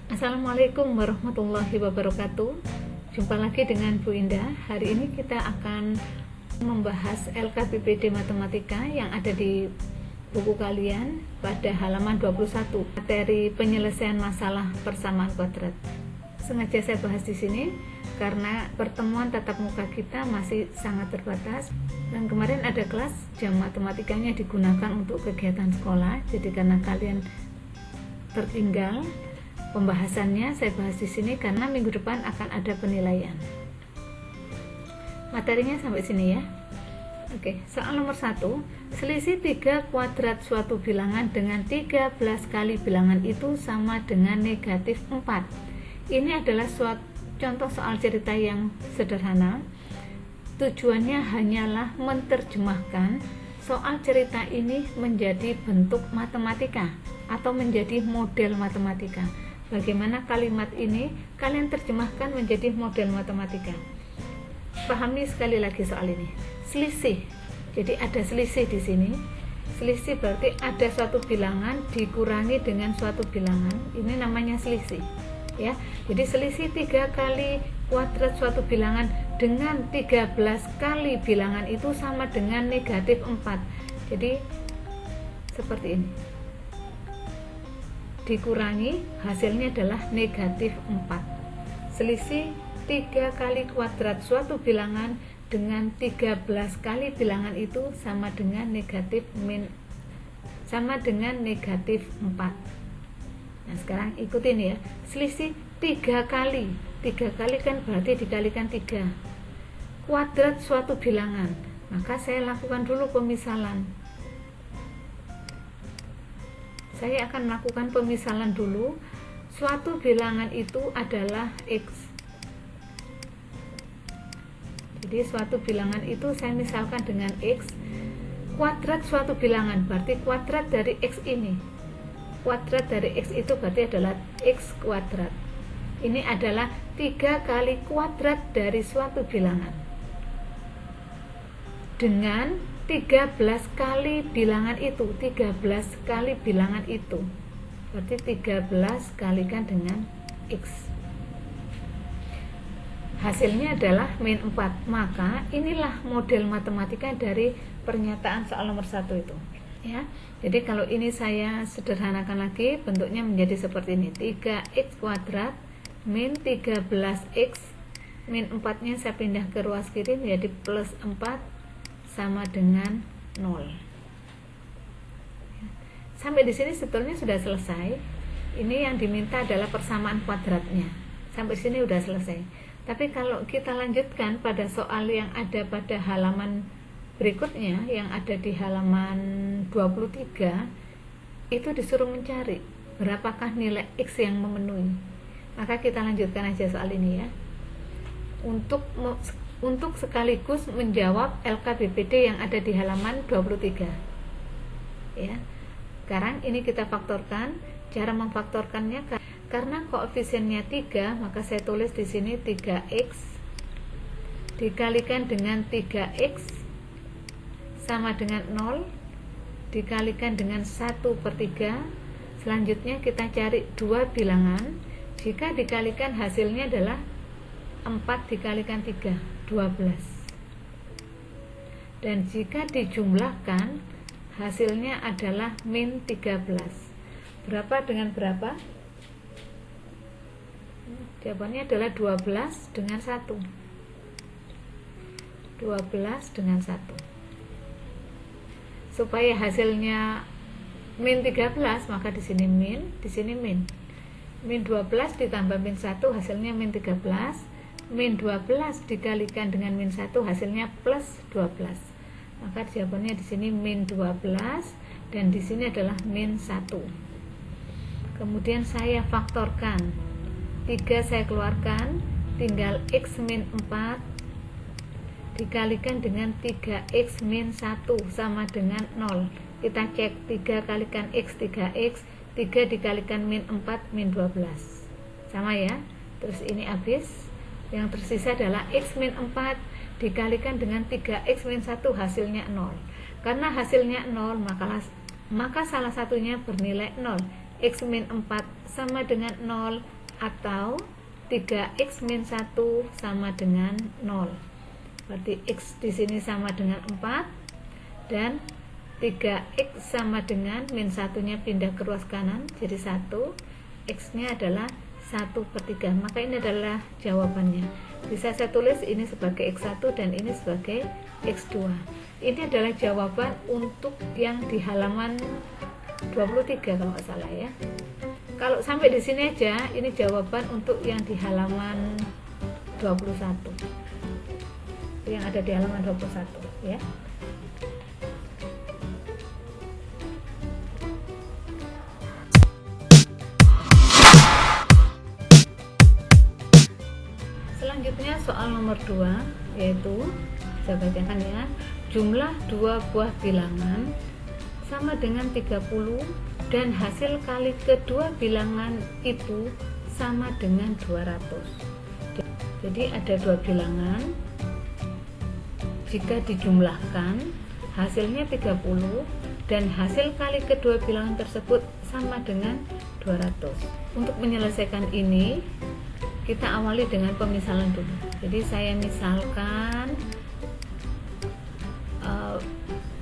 Assalamualaikum warahmatullahi wabarakatuh. Jumpa lagi dengan Bu Indah. Hari ini kita akan membahas LKPPD Matematika yang ada di buku kalian pada halaman 21, materi penyelesaian masalah persamaan kuadrat. Sengaja saya bahas di sini karena pertemuan tatap muka kita masih sangat terbatas, dan kemarin ada kelas jam matematikanya digunakan untuk kegiatan sekolah. Jadi karena kalian tertinggal pembahasannya, saya bahas di sini karena minggu depan akan ada penilaian. Materinya sampai sini ya. Oke, soal nomor 1. Selisih 3 kuadrat suatu bilangan dengan 13 kali bilangan itu sama dengan negatif 4. Ini adalah contoh soal cerita yang sederhana. Tujuannya hanyalah menerjemahkan soal cerita ini menjadi bentuk matematika atau menjadi model matematika. Bagaimana kalimat ini kalian terjemahkan menjadi model matematika. Pahami sekali lagi soal ini. Selisih. Jadi ada selisih di sini. Selisih berarti ada suatu bilangan dikurangi dengan suatu bilangan. Ini namanya selisih. Ya. Jadi selisih 3 kali kuadrat suatu bilangan dengan 13 kali bilangan itu sama dengan negatif 4. Jadi seperti ini. Dikurangi hasilnya adalah negatif 4. Selisih 3 kali kuadrat suatu bilangan dengan 13 kali bilangan itu sama dengan negatif 4. Nah sekarang ikutin ya. Selisih 3 kali. 3 kali kan berarti dikalikan 3. Kuadrat suatu bilangan. Maka saya lakukan dulu pemisalan. Saya akan melakukan pemisalan dulu. Suatu bilangan itu adalah X. Jadi suatu bilangan itu saya misalkan dengan X. Kuadrat suatu bilangan berarti kuadrat dari X ini. Kuadrat dari X itu berarti adalah X kuadrat. Ini adalah 3 kali kuadrat dari suatu bilangan dengan 13 kali bilangan itu. 13 kali bilangan itu berarti 13 kalikan dengan X. Hasilnya adalah min 4. Maka inilah model matematika dari pernyataan soal nomor 1 itu ya. Jadi kalau ini saya sederhanakan lagi, bentuknya menjadi seperti ini. 3x kuadrat min 13x min 4 nya saya pindah ke ruas kiri menjadi plus 4 sama dengan 0. Sampai di sini sebetulnya sudah selesai. Ini yang diminta adalah persamaan kuadratnya. Sampai sini sudah selesai. Tapi kalau kita lanjutkan pada soal yang ada pada halaman berikutnya, yang ada di halaman 23, itu disuruh mencari berapakah nilai X yang memenuhi. Maka kita lanjutkan aja soal ini ya. Untuk sekaligus menjawab LKPPD yang ada di halaman 23 ya. Sekarang ini kita faktorkan. Cara memfaktorkannya, karena koefisiennya 3, maka saya tulis di sini 3x dikalikan dengan 3x sama dengan 0 dikalikan dengan 1/3. Selanjutnya kita cari 2 bilangan. Jika dikalikan hasilnya adalah 4 dikalikan 3, 12. Dan jika dijumlahkan hasilnya adalah min 13. Berapa dengan berapa? Jawabannya adalah 12 dengan 1. 12 dengan 1. Supaya hasilnya min 13, maka di sini min, di sini min. Min 12 ditambah min 1 hasilnya min 13. Min 12 dikalikan dengan min 1 hasilnya plus 12. Maka jawabannya di sini min 12 dan di sini adalah min 1. Kemudian saya faktorkan. 3 saya keluarkan, tinggal x min 4 dikalikan dengan 3x min 1 sama dengan 0. Kita cek 3 kalikan x 3x, 3 dikalikan min 4 min 12. Sama ya. Terus ini habis. Yang tersisa adalah x min 4 dikalikan dengan 3x min 1 hasilnya 0. Karena hasilnya 0, maka salah satunya bernilai 0. X min 4 sama dengan 0, atau 3X min 1 sama dengan 0. Berarti X di sini sama dengan 4, dan 3X sama dengan min 1-nya pindah ke ruas kanan jadi 1, X-nya adalah 1/3. Maka ini adalah jawabannya. Bisa saya tulis ini sebagai X1 dan ini sebagai X2. Ini adalah jawaban untuk yang di halaman 23 kalau nggak salah ya. Kalau sampai di sini aja, ini jawaban untuk yang di halaman 21. Yang ada di halaman 21 ya. Selanjutnya soal nomor 2, yaitu saya bacakan ya. Jumlah 2 buah bilangan sama dengan 30 dan hasil kali kedua bilangan itu sama dengan 200. Jadi ada 2 bilangan, jika dijumlahkan hasilnya 30 dan hasil kali kedua bilangan tersebut sama dengan 200. Untuk menyelesaikan ini kita awali dengan pemisalan dulu. Jadi saya misalkan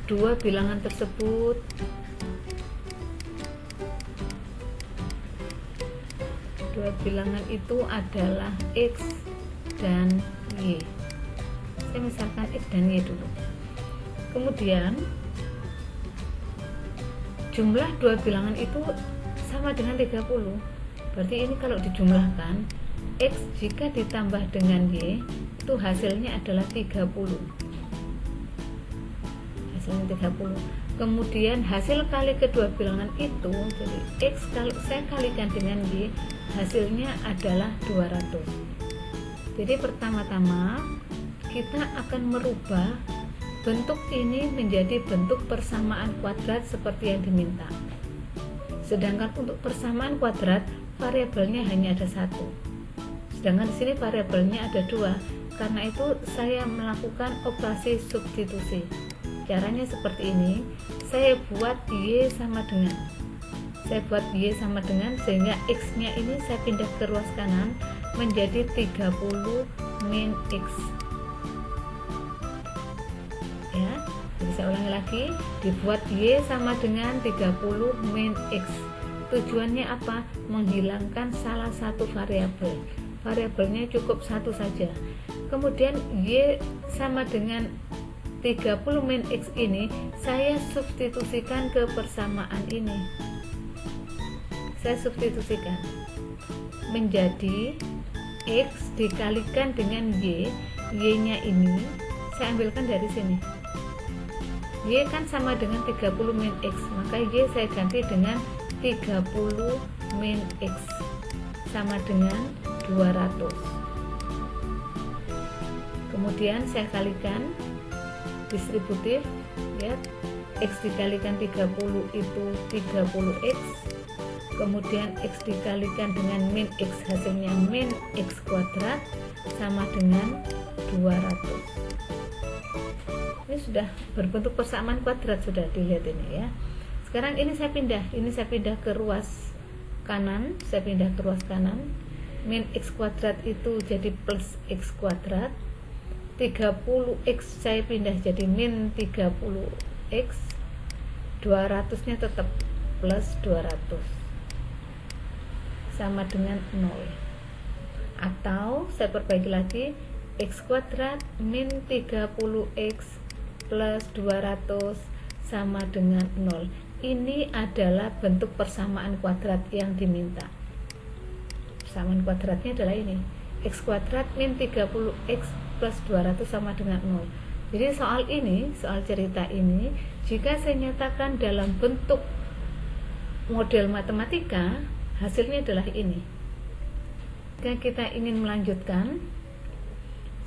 2 bilangan tersebut itu adalah X dan Y. Saya misalkan X dan Y dulu. Kemudian jumlah 2 bilangan itu sama dengan 30. Berarti ini kalau dijumlahkan, X jika ditambah dengan Y itu hasilnya adalah 30. Hasilnya 30. Kemudian hasil kali kedua bilangan itu, jadi X kalau saya kalikan dengan Y, hasilnya adalah 200. Jadi pertama-tama kita akan merubah bentuk ini menjadi bentuk persamaan kuadrat seperti yang diminta. Sedangkan untuk persamaan kuadrat variabelnya hanya ada 1. Sedangkan di sini variabelnya ada 2. Karena itu saya melakukan operasi substitusi. Caranya seperti ini. Saya buat Y sama dengan. Sehingga X-nya ini saya pindah ke ruas kanan menjadi 30 min X. Ya, jadi saya ulangi lagi, dibuat Y sama dengan 30 min X. Tujuannya apa? Menghilangkan salah satu variabel. Variabelnya cukup 1 saja. Kemudian Y sama dengan 30 min X ini saya substitusikan ke persamaan ini. Saya substitusikan menjadi X dikalikan dengan Y. Y-nya ini saya ambilkan dari sini. Y kan sama dengan 30 min X, maka Y saya ganti dengan 30 min X sama dengan 200. Kemudian saya kalikan distributif ya, X dikalikan 30 itu 30X, kemudian X dikalikan dengan min X hasilnya min X kuadrat sama dengan 200. Ini sudah berbentuk persamaan kuadrat, sudah dilihat ini ya. Sekarang ini saya pindah ke ruas kanan, min X kuadrat itu jadi plus X kuadrat, 30X saya pindah jadi min 30X, 200 nya tetap plus 200 sama dengan 0. Atau saya perbaiki lagi, X kuadrat min 30X plus 200 sama dengan 0. Ini adalah bentuk persamaan kuadrat yang diminta. Persamaan kuadratnya adalah ini, X kuadrat min 30X plus 200 sama dengan 0. Jadi soal cerita ini, jika saya nyatakan dalam bentuk model matematika, hasilnya adalah ini. Jika kita ingin melanjutkan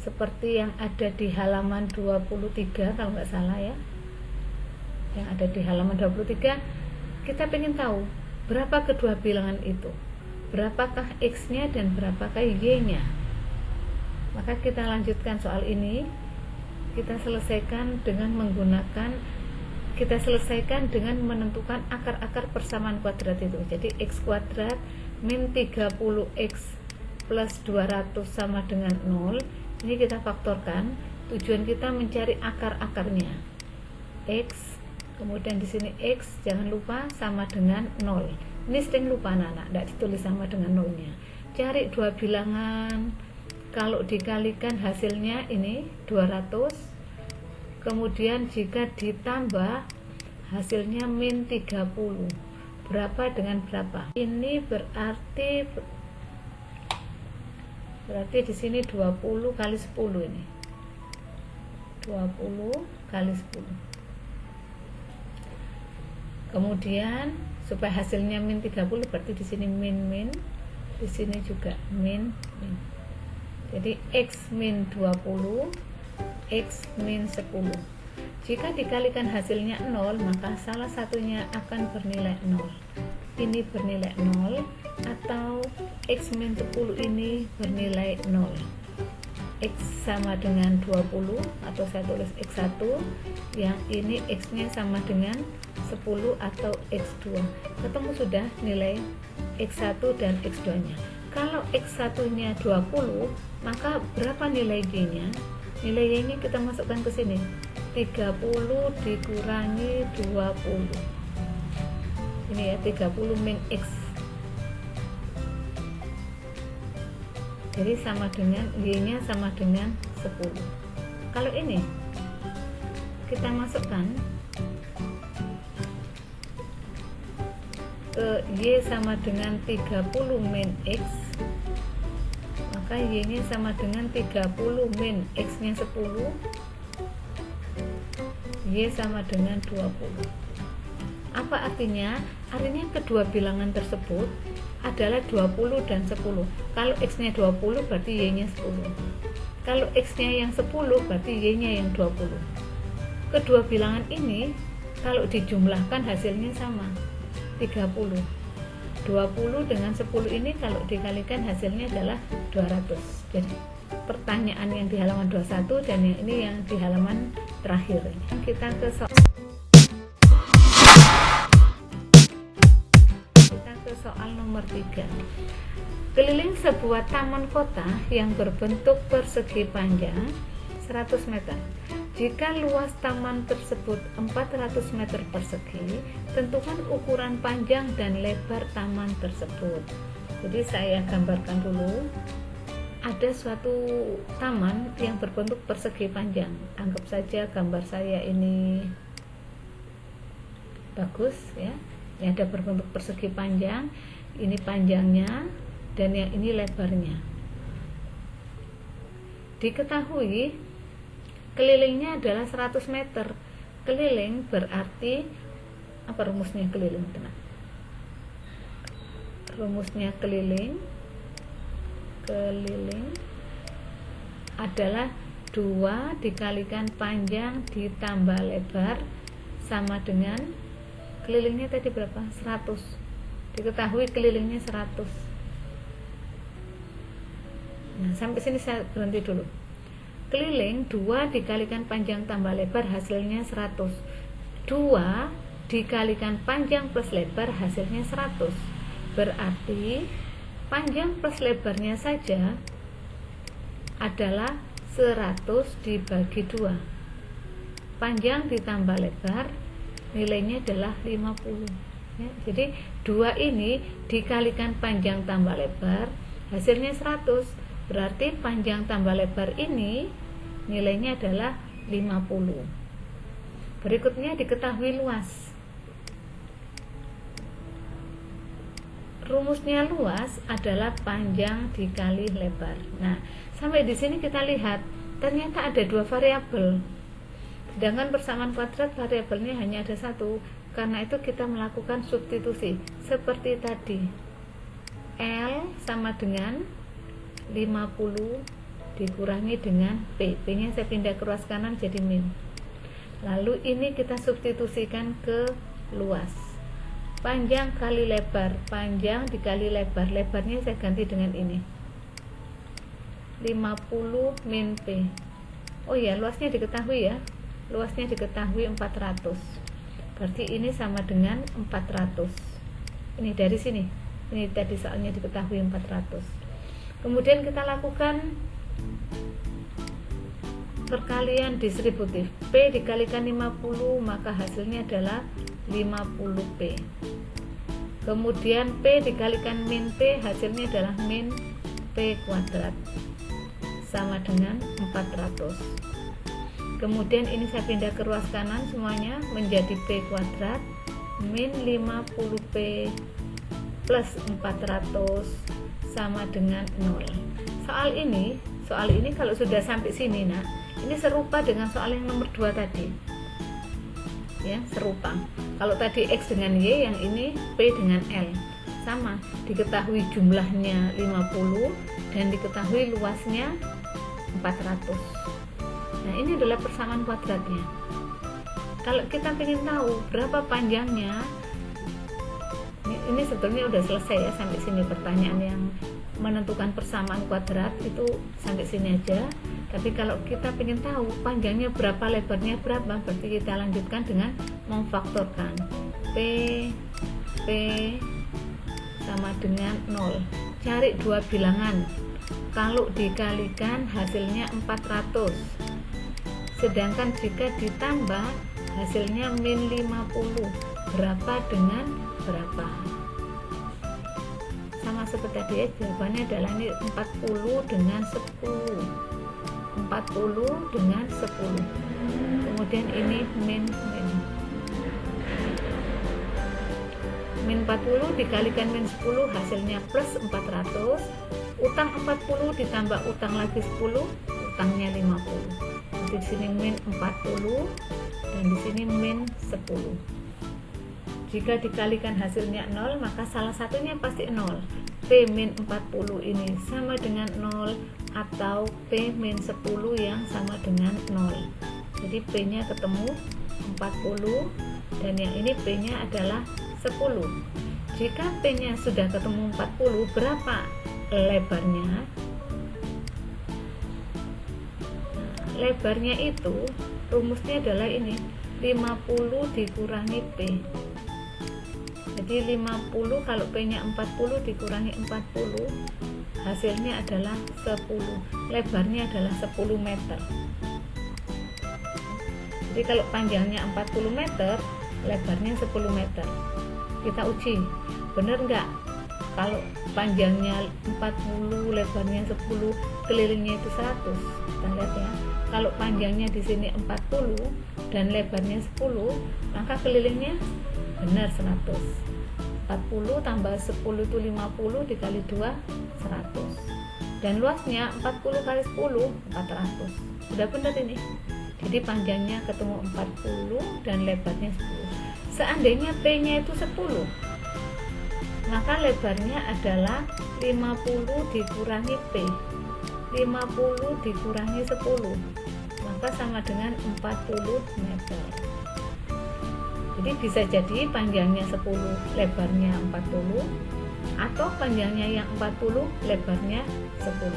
seperti yang ada di halaman 23 kalau nggak salah ya, yang ada di halaman 23, kita ingin tahu berapa kedua bilangan itu, berapakah X-nya dan berapakah Y-nya. Maka kita lanjutkan soal ini, kita selesaikan dengan menggunakan kita selesaikan dengan menentukan akar-akar persamaan kuadrat itu. Jadi x kuadrat min 30x plus 200 sama dengan 0. Ini kita faktorkan. Tujuan kita mencari akar-akarnya. X, kemudian di sini x, jangan lupa sama dengan 0. Ini sering lupa anak-anak, tidak ditulis sama dengan 0-nya. Cari dua bilangan, kalau dikalikan hasilnya ini 200. Kemudian jika ditambah hasilnya min 30. Berapa dengan berapa? Ini berarti di sini 20 kali 10 ini. 20 kali 10. Kemudian supaya hasilnya min 30 berarti di sini min, di sini juga min. Jadi x min 20, x min 10. Jika dikalikan hasilnya 0, maka salah satunya akan bernilai 0. Ini bernilai 0 atau x min 10 ini bernilai 0. X sama dengan 20 atau saya tulis x1, yang ini x nya sama dengan 10 atau x2. Ketemu sudah nilai x1 dan x2 nya. Kalau x1 nya 20, maka berapa nilai y nya? Nilai y nya kita masukkan ke sini, 30 dikurangi 20. Ini ya, 30 min x. Jadi sama dengan y nya sama dengan 10. Kalau ini kita masukkan ke y sama dengan 30 min x, maka y nya sama dengan 30 min x nya 10, y sama dengan 20. Apa artinya? Artinya kedua bilangan tersebut adalah 20 dan 10. Kalau x nya 20 berarti y nya 10. Kalau x nya yang 10 berarti y nya yang 20. Kedua bilangan ini kalau dijumlahkan hasilnya sama, 30. 20 dengan 10 ini kalau dikalikan hasilnya adalah 200. Jadi pertanyaan yang di halaman 21 dan yang ini yang di halaman terakhir. Kita ke soal nomor 3. Keliling sebuah taman kota yang berbentuk persegi panjang 100 meter. Jika luas taman tersebut 400 meter persegi, tentukan ukuran panjang dan lebar taman tersebut. Jadi saya gambarkan dulu. Ada suatu taman yang berbentuk persegi panjang. Anggap saja gambar saya ini bagus ya. Yang ada berbentuk persegi panjang, ini panjangnya dan yang ini lebarnya. Diketahui kelilingnya adalah 100 meter. Keliling berarti apa rumusnya keliling? Rumusnya keliling adalah 2 dikalikan panjang ditambah lebar sama dengan kelilingnya tadi berapa? 100. Diketahui kelilingnya 100. Nah, sampai sini saya berhenti dulu. Keliling 2 dikalikan panjang tambah lebar hasilnya 100. 2 dikalikan panjang plus lebar hasilnya 100. Berarti panjang plus lebarnya saja adalah 100 dibagi 2. Panjang ditambah lebar nilainya adalah 50 ya. Jadi 2 ini dikalikan panjang tambah lebar hasilnya 100. Berarti panjang tambah lebar ini nilainya adalah 50. Berikutnya diketahui luas. Rumusnya luas adalah panjang dikali lebar. Nah, sampai di sini kita lihat ternyata ada 2 variabel. Sedangkan persamaan kuadrat variabelnya hanya ada 1. Karena itu kita melakukan substitusi seperti tadi. L sama dengan 50 dikurangi dengan P. P nya saya pindah ke ruas kanan jadi min. Lalu ini kita substitusikan ke luas. Panjang kali lebar, panjang dikali lebar. Lebarnya saya ganti dengan ini, 50 min P. Oh ya, luasnya diketahui ya. Luasnya diketahui 400. berarti ini sama dengan 400. Ini dari sini, ini tadi soalnya diketahui 400. Kemudian kita lakukan perkalian distributif. P dikalikan 50, maka hasilnya adalah 50P. Kemudian P dikalikan min P, hasilnya adalah min P kuadrat, sama dengan 400. Kemudian ini saya pindah ke ruas kanan semuanya menjadi P kuadrat min 50P plus 400 sama dengan 0. Soal ini kalau sudah sampai sini, nah, ini serupa dengan soal yang nomor 2 tadi. Ya, serupa. Kalau tadi X dengan Y, yang ini P dengan L. Sama, diketahui jumlahnya 50 dan diketahui luasnya 400. Nah, ini adalah persamaan kuadratnya. Kalau kita ingin tahu berapa panjangnya, ini sebetulnya udah selesai ya, sampai sini pertanyaan yang menentukan persamaan kuadrat itu sampai sini aja. Tapi kalau kita ingin tahu panjangnya berapa, lebarnya berapa, berarti kita lanjutkan dengan memfaktorkan P sama dengan 0. Cari dua bilangan, kalau dikalikan hasilnya 400, sedangkan jika ditambah hasilnya min 50, berapa dengan berapa? Sama seperti tadi ya, jawabannya adalah ini 40 dengan 10. 40 dengan 10. Kemudian ini min 40 dikalikan min 10, hasilnya plus 400. Utang 40 ditambah utang lagi 10, utangnya 50. Jadi di sini min 40 dan di sini min 10. Jika dikalikan hasilnya 0, maka salah satunya pasti 0. P min 40 ini sama dengan 0 atau P min 10 yang sama dengan 0. Jadi P nya ketemu 40 dan yang ini P nya adalah 10. Jika P nya sudah ketemu 40, berapa lebarnya? Nah, lebarnya itu rumusnya adalah ini, 50 dikurangi P. Jadi 50 kalau P nya 40 dikurangi 40, hasilnya adalah 10. Lebarnya adalah 10 meter. Jadi kalau panjangnya 40 meter, lebarnya 10 meter. Kita uji, benar nggak? Kalau panjangnya 40, lebarnya 10, kelilingnya itu 100. Kita lihat ya. Kalau panjangnya di sini 40 dan lebarnya 10, maka kelilingnya benar 100. 40 tambah 10 itu 50, dikali 2 100. Dan luasnya 40 kali 10 400. Sudah benar ini. Jadi panjangnya ketemu 40 dan lebarnya 10. Seandainya P nya itu 10, maka lebarnya adalah 50 dikurangi P. 50 dikurangi 10, maka sama dengan 40 meter. Jadi bisa jadi panjangnya 10, lebarnya 40, atau panjangnya yang 40, lebarnya 10.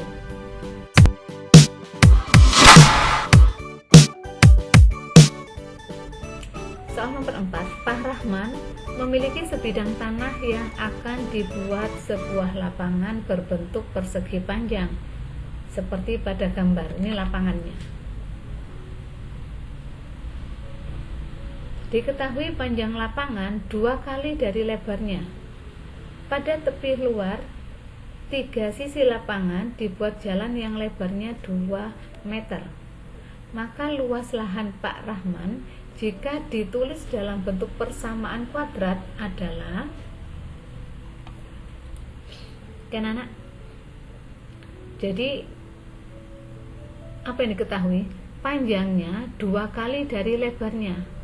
Soal nomor 4, Pak Rahman memiliki sebidang tanah yang akan dibuat sebuah lapangan berbentuk persegi panjang seperti pada gambar. Ini lapangannya. Diketahui panjang lapangan 2 kali dari lebarnya. Pada tepi luar 3 sisi lapangan dibuat jalan yang lebarnya 2 meter. Maka luas lahan Pak Rahman jika ditulis dalam bentuk persamaan kuadrat adalah, kan anak? Jadi apa yang diketahui? Panjangnya 2 kali dari lebarnya.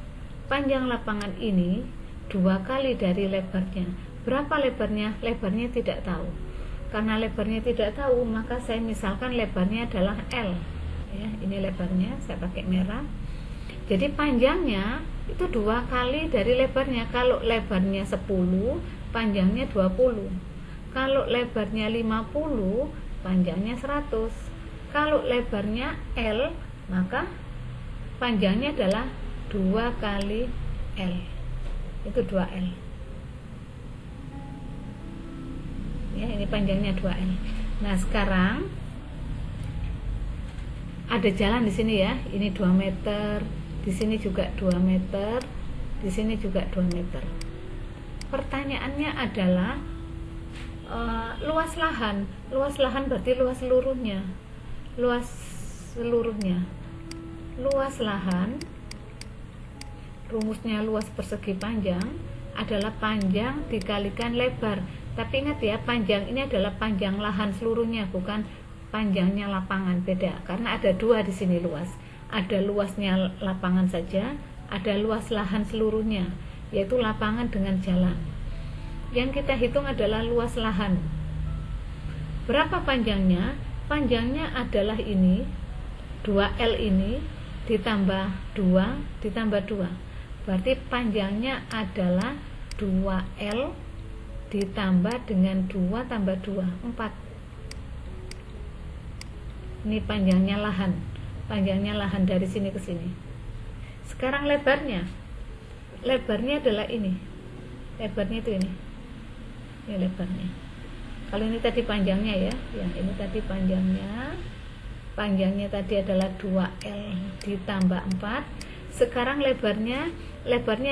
Panjang lapangan ini 2 kali dari lebarnya. Berapa lebarnya? Lebarnya tidak tahu. Karena lebarnya tidak tahu, maka saya misalkan lebarnya adalah L. Ya, ini lebarnya, saya pakai merah. Jadi panjangnya itu 2 kali dari lebarnya. Kalau lebarnya 10, panjangnya 20. Kalau lebarnya 50, panjangnya 100. Kalau lebarnya L, maka panjangnya adalah 2 kali L. itu 2L ya, ini panjangnya 2L. Nah sekarang ada jalan di sini ya, ini 2 meter, di sini juga 2 meter, di sini juga 2 meter. Pertanyaannya adalah luas lahan berarti luas seluruhnya. Luas lahan, rumusnya luas persegi panjang adalah panjang dikalikan lebar. Tapi ingat ya, panjang ini adalah panjang lahan seluruhnya, bukan panjangnya lapangan, beda. Karena ada 2 di sini luas. Ada luasnya lapangan saja, ada luas lahan seluruhnya, yaitu lapangan dengan jalan. Yang kita hitung adalah luas lahan. Berapa panjangnya? Panjangnya adalah ini 2L ini ditambah 2 ditambah 2. Berarti panjangnya adalah 2L ditambah dengan 2 tambah 2, 4. Ini panjangnya lahan. Panjangnya lahan dari sini ke sini. Sekarang lebarnya. Lebarnya adalah ini. Lebarnya itu ini. Ini lebarnya. Kalau ini tadi panjangnya ya, yang ini tadi panjangnya. Panjangnya tadi adalah 2L ditambah 4. Sekarang lebarnya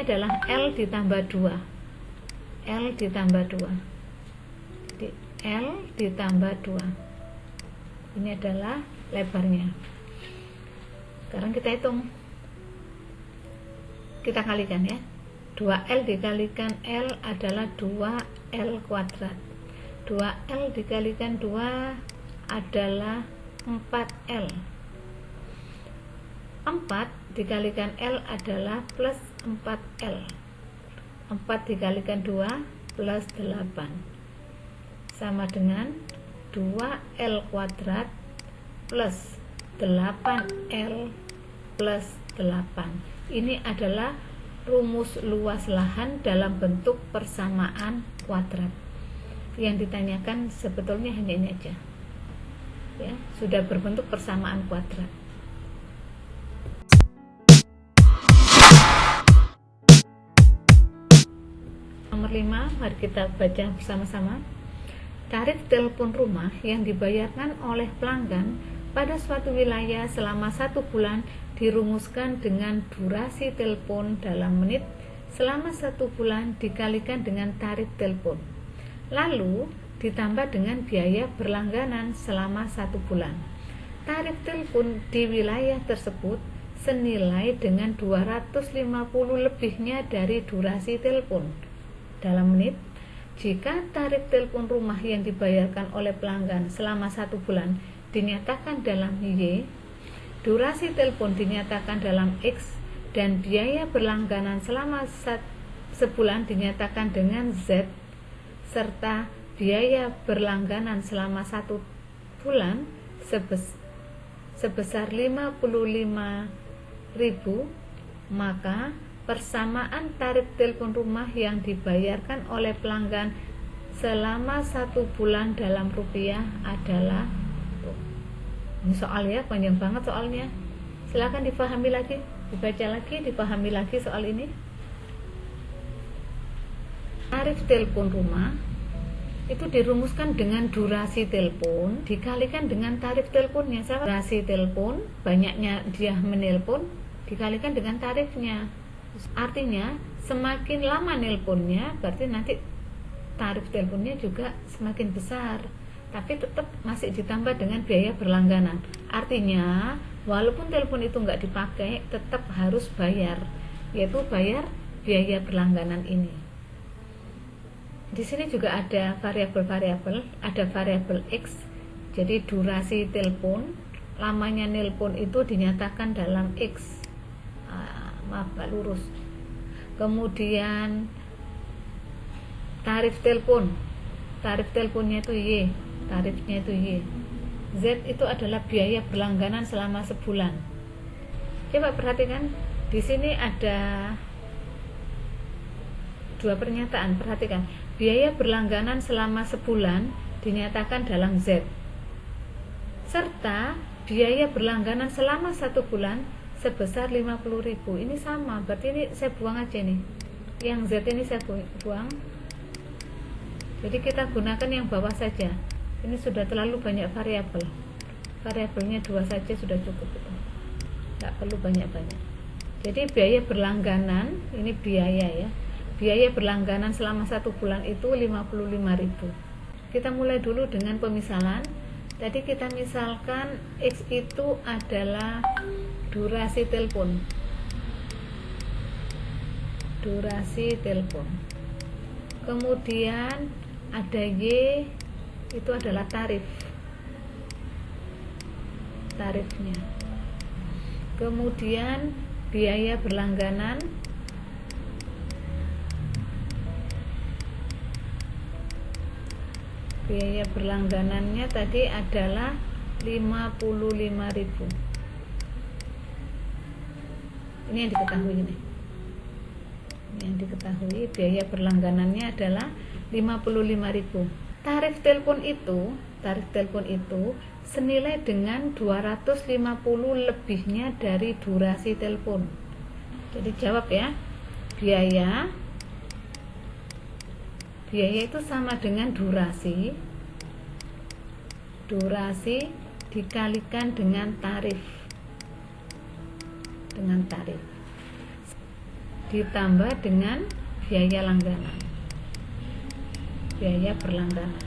adalah L ditambah 2. L ditambah 2. Jadi L ditambah 2. Ini adalah lebarnya. Sekarang kita hitung. Kita kalikan ya. 2L dikalikan L adalah 2L kuadrat. 2L dikalikan 2 adalah 4L. 4 dikalikan L adalah plus 4L. 4 dikalikan 2 plus 8 sama dengan 2L kuadrat plus 8L plus 8. Ini adalah rumus luas lahan dalam bentuk persamaan kuadrat. Yang ditanyakan sebetulnya hanya ini aja ya, sudah berbentuk persamaan kuadrat. Nomor 5, mari kita baca bersama-sama. Tarif telepon rumah yang dibayarkan oleh pelanggan pada suatu wilayah selama 1 bulan dirumuskan dengan durasi telepon dalam menit selama 1 bulan dikalikan dengan tarif telepon, lalu ditambah dengan biaya berlangganan selama 1 bulan. Tarif telepon di wilayah tersebut senilai dengan 250 lebihnya dari durasi telepon dalam menit. Jika tarif telepon rumah yang dibayarkan oleh pelanggan selama 1 bulan dinyatakan dalam Y, durasi telepon dinyatakan dalam X, dan biaya berlangganan selama sebulan dinyatakan dengan Z, serta biaya berlangganan selama 1 bulan sebesar 55.000, maka persamaan tarif telepon rumah yang dibayarkan oleh pelanggan selama 1 bulan dalam rupiah adalah, ini soal ya, panjang banget soalnya, silakan dipahami lagi, dibaca lagi, dipahami lagi soal ini. Tarif telepon rumah itu dirumuskan dengan durasi telepon dikalikan dengan tarif teleponnya. Durasi telepon, banyaknya dia menelpon, dikalikan dengan tarifnya. Artinya semakin lama nelponnya, berarti nanti tarif teleponnya juga semakin besar, tapi tetap masih ditambah dengan biaya berlangganan. Artinya walaupun telepon itu nggak dipakai, tetap harus bayar, yaitu bayar biaya berlangganan ini. Di sini juga ada variabel-variabel, ada variabel X. Jadi durasi telepon, lamanya nelpon itu dinyatakan dalam X. Maaf Pak lurus. Kemudian tarif telepon, tarif teleponnya itu Y, tarifnya itu Y. Z itu adalah biaya berlangganan selama sebulan. Coba perhatikan, di sini ada 2 pernyataan. Perhatikan, biaya berlangganan selama sebulan dinyatakan dalam Z, serta biaya berlangganan selama 1 bulan sebesar 50.000. Ini sama, berarti ini saya buang aja nih, Yang Z ini saya buang. Jadi kita gunakan yang bawah saja. Ini sudah terlalu banyak variabel. Variabelnya 2 saja sudah cukup itu. Tidak perlu banyak-banyak. Jadi biaya berlangganan, ini biaya ya. Biaya berlangganan selama 1 bulan itu 55.000. Kita mulai dulu dengan pemisalan. Tadi kita misalkan X itu adalah durasi telepon. Durasi telepon. Kemudian ada Y, itu adalah tarifnya. Kemudian biaya berlangganan, biaya berlangganannya tadi adalah 55.000. Ini yang diketahui nih. Ini yang diketahui biaya berlangganannya adalah 55.000. Tarif telepon itu senilai dengan 250 lebihnya dari durasi telepon. Jadi jawab ya. Biaya itu sama dengan durasi dikalikan dengan tarif ditambah dengan biaya langganan, biaya berlangganan.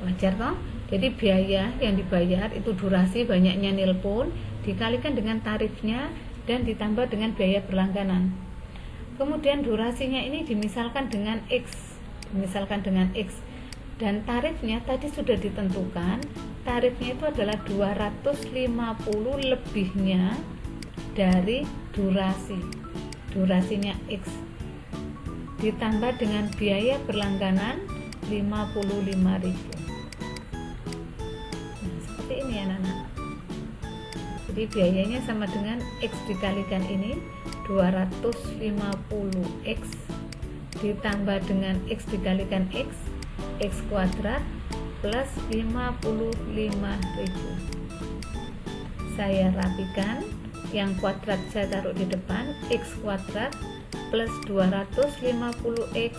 Wajar toh? Jadi biaya yang dibayar itu durasi banyaknya nelpon dikalikan dengan tarifnya dan ditambah dengan biaya berlangganan. Kemudian durasinya ini dimisalkan dengan X, dan tarifnya tadi sudah ditentukan. Tarifnya itu adalah 250 lebihnya dari durasinya X ditambah dengan biaya berlangganan 55.000. Nah, seperti ini ya anak-anak. Jadi biayanya sama dengan X dikalikan ini 250X ditambah dengan X dikalikan X kuadrat plus 55.000. Saya rapikan, yang kuadrat saya taruh di depan, X kuadrat plus 250X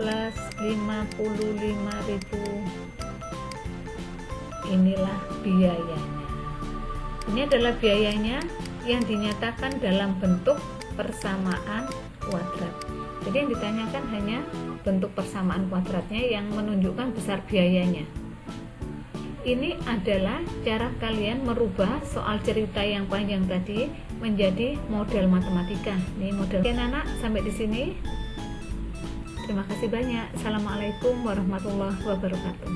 plus 55.000. Inilah biayanya. Ini adalah biayanya yang dinyatakan dalam bentuk persamaan kuadrat. Jadi yang ditanyakan hanya bentuk persamaan kuadratnya yang menunjukkan besar biayanya. Ini adalah cara kalian merubah soal cerita yang panjang tadi menjadi model matematika. Ini model. Oke anak, sampai di sini. Terima kasih banyak. Assalamualaikum warahmatullahi wabarakatuh.